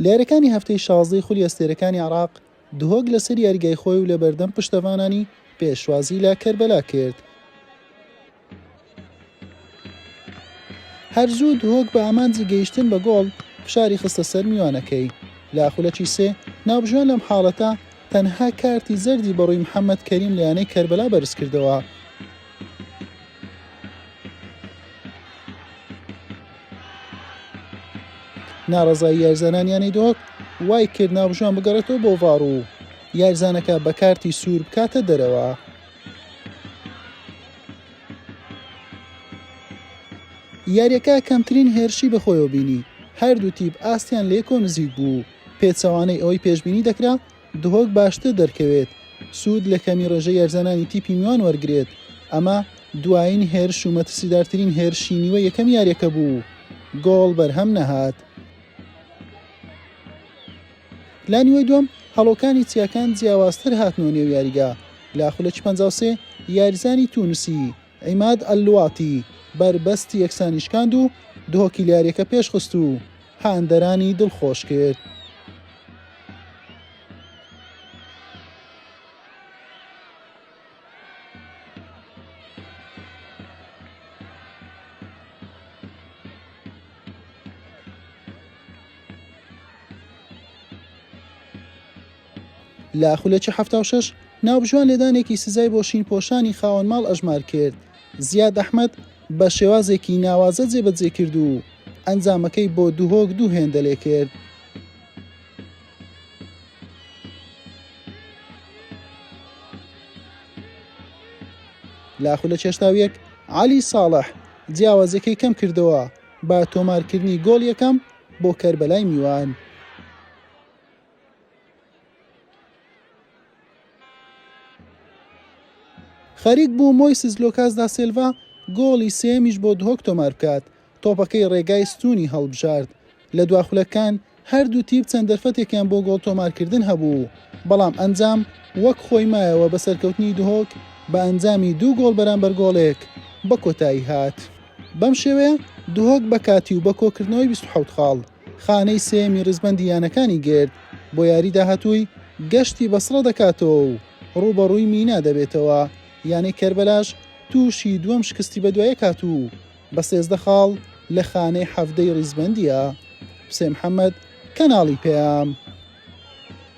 لێرەکانی هەفتەی 16 خولی ئەستێرەکانی عێراق دهۆک لەسەر یاریگای خۆی و لە بەردەم پشتەوانانی پێشوازی لە کەربەلا کرد. هەرزوو دهۆک بە ئامانجی گەیشتن بە گۆڵ فشاری خستە سەر میوانەکەی. لە خولەکی سێ ناوبژوان لەم حاڵەتە تەنها کارتی زەردی بەڕووی محەممەد کەریم لە یانەی کەربەلا بەرز کردەوە. ناڕەزایی یارزانانیانەی دۆک وای کرد ناوبژوان بگەڕێتەوە بۆ ڤاڕ و یارزانەکە بە کارتی سوور بکاتە دەرەوە. یاریەکە کەمترین هێرشی بەخۆیەوە بینی، هەردوو تیپ ئاستیان لە یەکۆ نزیک بوو. پێچەوانەی ئەوەی پێشبینی دەکرا دهۆک باشتر دەرکەوێت، سوود لە کەمی ڕێژە یارزانانی تیپی میوان وەرگێت. ئەمە دوایین هێرش و مەترسیدارترین هێرشی نیوە یەکەم یاریەکە بوو. گۆڵ بەرهەم نەهات. لا نیوەی دووەم هەڵۆکانی چیاکان جیاوازتر هاتنەوە نێو یاریگا. لە خولەکی 53 یاریزانی تونوسی عیماد ئەلواتی بربەستی یەکسانی شکاند و دهۆکی یاریەکە پێشخست و هاندەرانی دڵخۆش کرد. لە خولەکی 76 ناوبژوان لێدانێکی سزای بۆ شین پۆشانی خاوەن ماڵ ئەژمار کرد. زیاد ئەحمەد بە شێوازێکی ناوازە جێبەجێ کرد و ئەنجامەکەی بۆ دهۆک دوو هێندە لێ کرد. لە خولەکی 81 عەلی ساڵح جیاوازەکەی کەم کردەوە بە تۆمارکردنی گۆڵ یەکەم بۆ کەربەلای میوان. خەریک بوو مۆیسس لۆکاس دا سیلڤا گۆڵی سێمیش بۆ دهۆک تۆمار بکات. تۆپەکەی ڕێگای ستونی هەڵبژارد. لە دواخولەکان هەردوو تیپ چەند دەرفەتێکیان بۆ گۆڵ تۆمارکردن هەبوو، بەڵام ئەنجام وەک خۆی مایەوە بە سەرکەوتنی دهۆک بە ئەنجامی دوو گۆڵ بەرامبەر گۆڵێک بە کۆتایی هات. بەم شێوەیە دهۆک بە کاتی و بە کۆکردنەوەی 27 خاڵ خانەی سێمی ڕزبەندی یانەکانی گرت. بۆ یاری داهاتووی گەشتی بەسڕە دەکاتەوە و ڕوبەڕووی مینا دەبێتەوە. یانەی کەربەلاش تووشی دووەم شکستی بەدوایە کات و بە 13 خاڵ لە خانەی حەفدەی ڕیزبەندیە. حوسێن محەممەد، کەناڵی پێام.